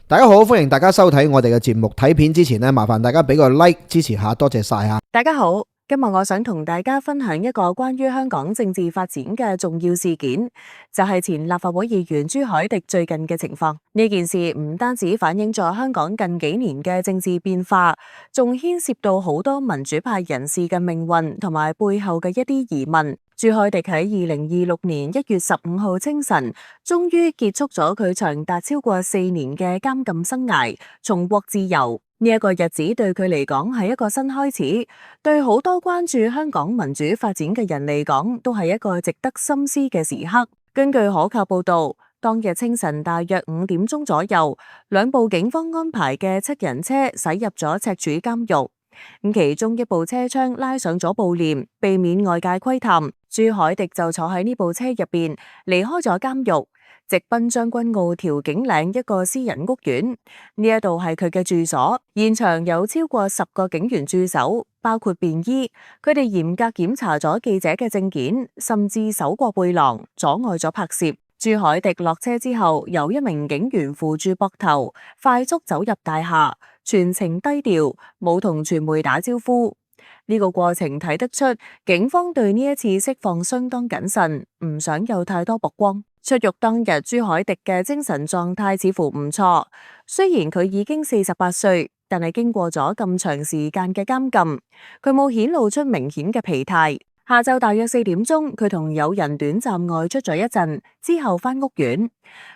大家好，歡迎大家收睇我哋嘅節目。睇片之前呢，麻煩大家俾個 like 支持下，多謝晒啊！大家好，今日我想同大家分享一個關於香港政治發展嘅重要事件，就係前立法會議員朱凱廸最近嘅情況。呢件事唔單止反映咗香港近幾年嘅政治變化，仲牽涉到好多民主派人士嘅命運同埋背後嘅一啲疑問。朱凱廸喺2026年1月15號清晨，終於結束咗佢長達超過4年嘅監禁生涯，重獲自由。呢一個日子對佢嚟講係一個新開始，對好多關注香港民主發展嘅人嚟講，都係一個值得深思嘅時刻。根據可靠報道，當日清晨大約5點鐘左右，兩部警方安排嘅7人車駛入咗赤柱監獄。其中一部車窗拉上咗布簾，避免外界窺探。朱凱廸就坐喺呢部車入邊，離開咗監獄，直奔將軍澳調景嶺一個私人屋苑。呢一度係佢嘅住所，現場有超過10個警員駐守，包括便衣。佢哋嚴格檢查咗記者嘅證件，甚至搜過背囊，阻礙咗拍攝。朱凱廸落車之後，由一名警員扶住膊頭，快速走入大廈，全程低調，冇同傳媒打招呼。呢個過程睇得出，警方對呢一次釋放相當謹慎，唔想有太多曝光。出獄當日，朱凱廸嘅精神狀態似乎唔錯，雖然佢已經48歲，但係經過咗咁長時間嘅監禁，佢冇顯露出明顯嘅疲態。下晝大約4點鐘，佢同友人短暫外出咗一陣，之後返屋苑。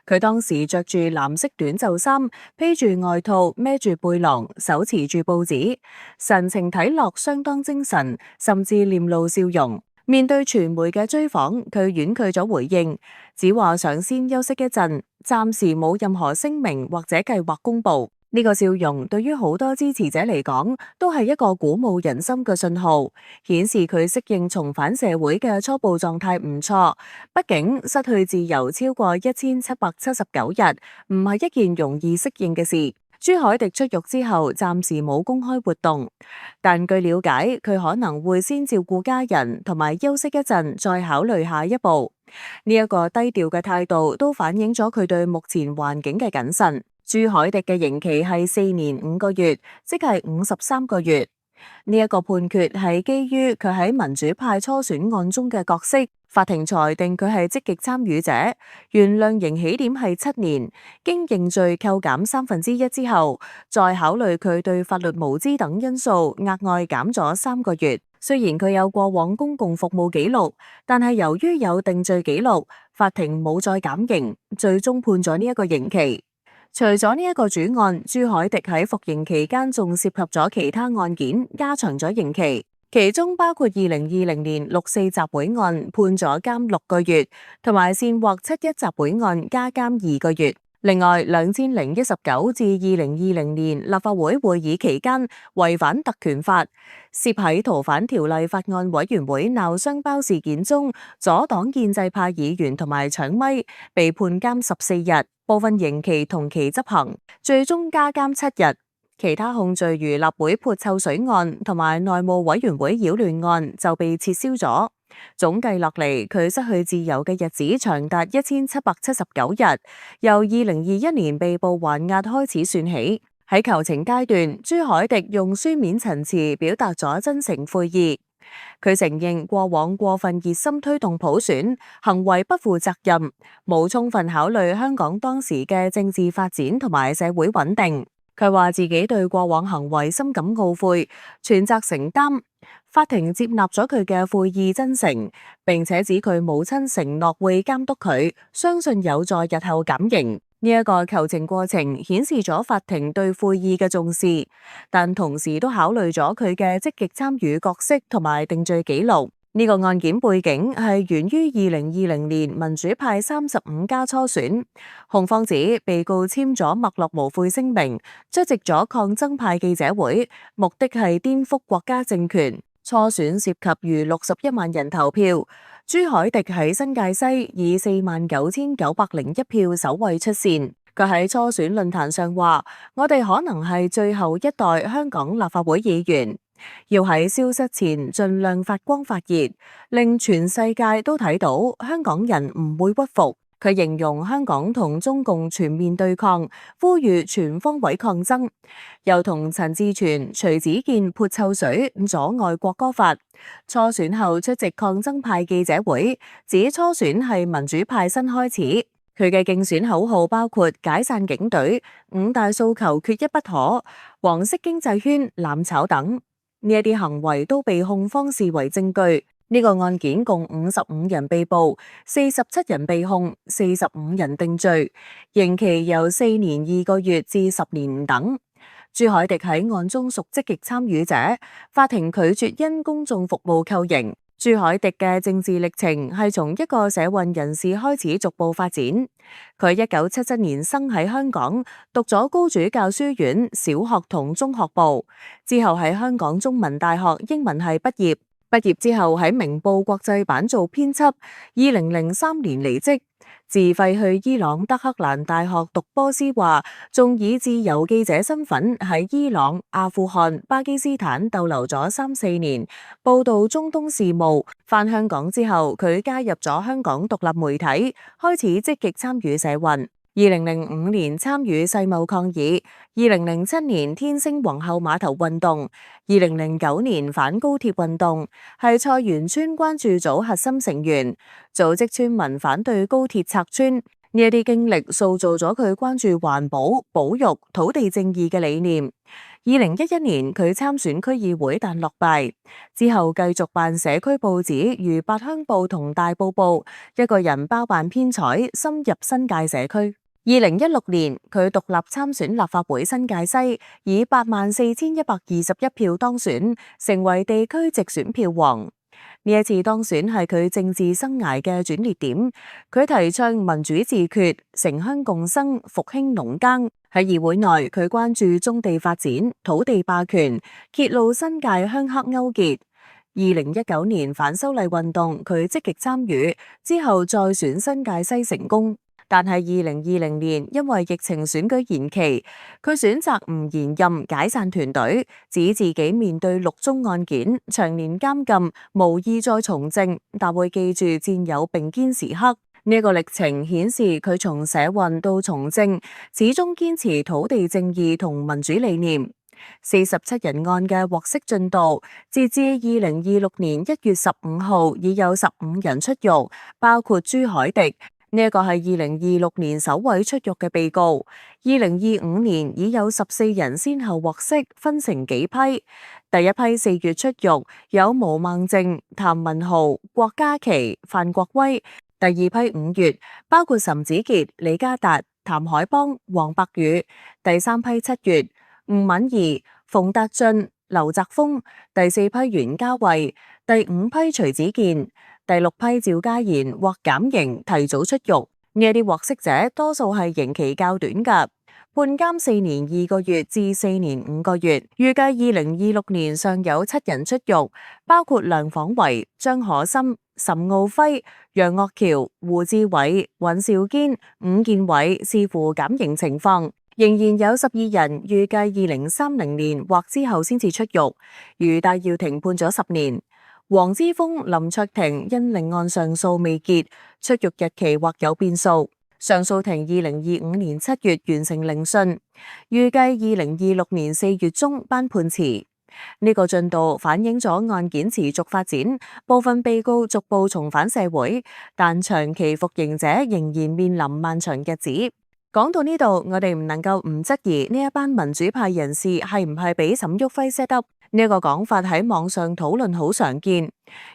佢當時着住藍色短袖衫，披住外套，孭住背囊，手持住報紙，神情睇落相當精神，甚至臉露笑容。面對傳媒嘅追訪，佢婉拒咗回應，只話想先休息一陣，暫時冇任何聲明或者計劃公佈。呢個笑容對於好多支持者嚟講，都係一個鼓舞人心嘅信號，顯示佢適應重返社會嘅初步狀態唔錯。畢竟失去自由超過1779日，唔係一件容易適應嘅事。朱凱廸出獄之後，暫時冇公開活動，但據了解，佢可能會先照顧家人，同埋休息一陣，再考慮下一步。呢一個低調嘅態度，都反映咗佢對目前環境嘅謹慎。朱凱廸嘅刑期係4年5個月，即係53個月。呢一個判決係基於佢喺民主派初選案中嘅角色，法庭裁定佢係積極參與者，原量刑起點係7年，經認罪扣減1/3之後，再考慮佢對法律無知等因素，額外減咗3個月。雖然佢有過往公共服務記錄，但係由於有定罪記錄，法庭冇再減刑，最終判咗呢一個刑期。除咗呢一個主案，朱凱廸喺服刑期間仲涉及咗其他案件，加長咗刑期，其中包括2020年6·4集會案判咗監6個月，同埋煽惑7·1集會案加監2個月。另外，2019至2020年立法會會議期間違反特權法，涉喺逃犯條例法案委員會鬧雙包事件中阻擋建制派議員同埋搶咪，被判監14日，部分刑期同期執行，最終加監7日。其他控罪如立會潑臭水案同埋內務委員會擾亂案就被撤銷咗。總計落嚟，佢失去自由嘅日子長達1779日，由2021年被捕還押開始算起。喺求情階段，朱凱廸用書面陳詞表達咗真誠悔意。佢承認過往過分熱心推動普選，行為不負責任，冇充分考慮香港當時嘅政治發展同埋社會穩定。佢話自己對過往行為深感懊悔，全責承擔。法庭接納咗佢嘅悔意真誠，並且指佢母親承諾會監督佢，相信有助日後減刑。呢一個求情過程顯示咗法庭對悔意嘅重視，但同時都考慮咗佢嘅積極參與角色同埋定罪記錄。呢個案件背景係源於2020年民主派35+初選，控方指被告簽咗墨落無悔聲明，出席咗抗爭派記者會，目的係顛覆國家政權。初選涉及逾61萬人投票，朱凱廸喺新界西以49901票首位出線。佢喺初選論壇上話：我哋可能係最後一代香港立法會議員，要喺消失前盡量發光發熱，令全世界都睇到香港人唔會屈服。佢形容香港同中共全面對抗，呼籲全方位抗爭，又同陳志全、徐子健潑臭水，阻礙國歌法。初選後出席抗爭派記者會，指初選係民主派新開始。佢嘅競選口號包括解散警隊、五大訴求缺一不可、黃色經濟圈、攬炒等，呢一啲行為都被控方視為證據。呢個案件共55人被捕，47人被控，45人定罪，刑期由4年2個月至10年唔等。朱凱廸喺案中屬積極參與者，法庭拒絕因公眾服務扣刑。朱凱廸嘅政治歷程係從一個社運人士開始逐步發展。佢1977年生喺香港，讀咗高主教書院小學同中學部，之後喺香港中文大學英文系畢業。畢業之後喺明報國際版做編輯，2003年離職，自費去伊朗德黑蘭大學讀波斯話，仲以自由記者身份喺伊朗、阿富汗、巴基斯坦逗留咗3-4年，報道中東事務。返香港之後，佢加入咗香港獨立媒體，開始積極參與社運。2005年參與世貿抗議，2007年天星皇后碼頭運動，2009年反高鐵運動，係菜園村關注組核心成員，組織村民反對高鐵拆村。呢一啲經歷塑造咗佢關注環保、保育、土地正義嘅理念。2011年佢參選區議會但落敗，之後繼續辦社區報紙如八鄉報同大埔報，一個人包辦編採，深入新界社區。2016年佢獨立參選立法會新界西，以84,121票當選，成為地區直選票王。呢一次當選係佢政治生涯嘅轉捩點，佢提倡民主自決、城鄉共生、復興農耕。喺議會內，佢關注棕地發展、土地霸權，揭露新界鄉黑勾結。2019年反修例運動，佢積極參與，之後再選新界西成功。但係2020年因為疫情選舉延期，佢選擇唔延任，解散團隊，指自己面對6宗案件，長年監禁，無意再從政，但會記住戰友並肩時刻。呢個歷程顯示佢從社運到從政，始終堅持土地正義同民主理念。47人案嘅獲釋進度，截至2026年1月15號已有15人出獄，包括朱凱廸。呢一個係2026年首位出獄嘅被告。2025年已有14人先後獲釋，分成幾批。第一批4月出獄，有毛孟靜、譚文豪、郭家麒、范國威。第二批5月，包括岑子傑、李家達、譚海邦、黃伯宇。第三批7月，吳敏儀、馮達俊、劉澤峰。第四批袁嘉慧。第5批徐子健。第6批趙家賢獲減刑提早出獄。呢一啲獲釋者多數係刑期較短㗎，判監4年2個月至4年5個月。預計2026年尚有7人出獄，包括梁晃維、張可森、岑敖暉、楊岳橋、胡志偉、尹兆堅、伍健偉，視乎減刑情況。仍然有12人預計2030年或之後先至出獄。如戴耀廷判咗10年。黃之鋒、林卓廷因另案上訴未結，出獄日期或有變數。上訴庭2025年7月完成聆訊，預計2026年4月中頒判詞。呢個進度反映咗案件持續發展，部分被告逐步重返社會，但長期服刑者仍然面臨漫長日子。講到呢度，我哋唔能夠唔質疑呢一班民主派人士係唔係俾沈旭暉 set up。呢個講法喺網上討論好常見，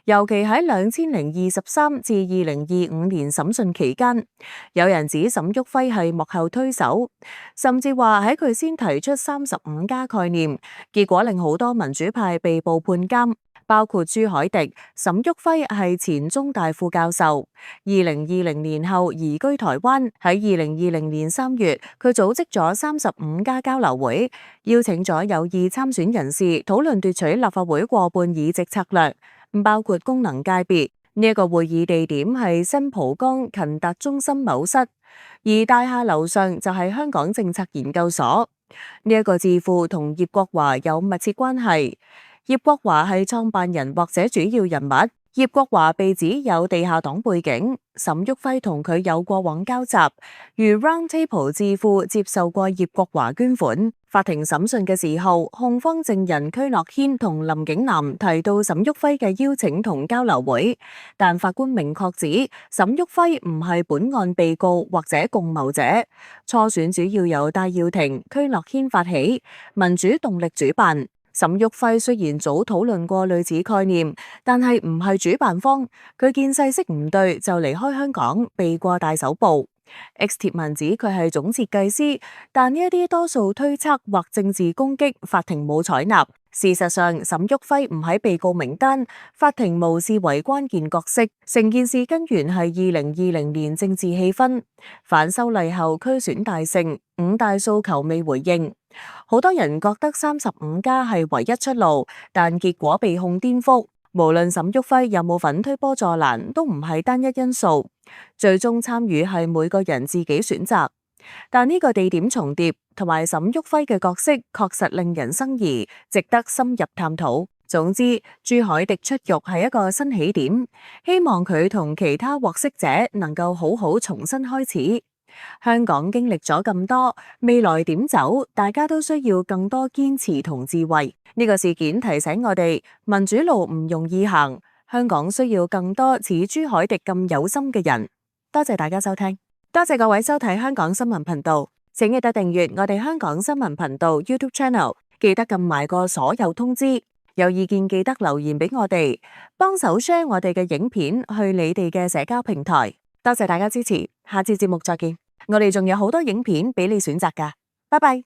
尤其喺2023至2025年審訊期間，有人指沈旭暉係幕後推手，甚至話喺佢先提出35+概念，結果令好多民主派被捕判監。包括朱凱廸、沈旭暉係前中大副教授，2020年後移居台灣。喺2020年3月，佢組織咗35+交流會，邀請咗有意參選人士討論奪取立法會過半議席策略，包括功能界別。呢一個會議地點係新蒲崗勤達中心某室，而大廈樓上就係香港政策研究所。呢一個智庫同葉國華有密切關係。葉國華係創辦人或者主要人物，葉國華被指有地下黨背景，沈旭暉同佢有過往交集，如 Roundtable 智庫接受過葉國華捐款。法庭審訊嘅時候，控方證人區諾軒同林景南提到沈旭暉嘅邀請同交流會，但法官明確指沈旭暉唔係本案被告或者共謀者。初選主要由戴耀廷、區諾軒發起，民主動力主辦。沈旭暉雖然早討論過類似概念，但係唔係主辦方，佢見勢色唔對就離開香港，避過大搜捕。X 貼文指佢係總設計師，但呢一啲多數推測或政治攻擊，法庭冇採納。事實上，沈旭暉唔喺被告名單，法庭無視為關鍵角色。成件事根源係2020年政治氣氛，反修例後區選大勝，五大訴求未回應。好多人覺得35+係唯一出路，但結果被控顛覆。無論沈旭暉有冇份推波助瀾，都唔係單一因素。最終參與係每個人自己選擇。但呢個地點重疊同埋沈旭暉嘅角色確實令人生疑，值得深入探討。總之，朱凱廸出獄係一個新起點，希望佢同其他獲釋者能夠好好重新開始。香港經歷咗咁多，未來點走，大家都需要更多堅持同智慧。呢個事件提醒我哋，民主路唔容易行，香港需要更多似朱凱廸咁有心嘅人。多謝大家收聽，多謝各位收睇香港新聞頻道，請記得訂閱我哋香港新聞頻道 YouTube Channel， 記得撳埋個所有通知。有意見記得留言俾我哋，幫手 share 我哋嘅影片去你哋嘅社交平台。多謝大家支持，下次節目再見。我哋仲有好多影片俾你選擇㗎，拜拜。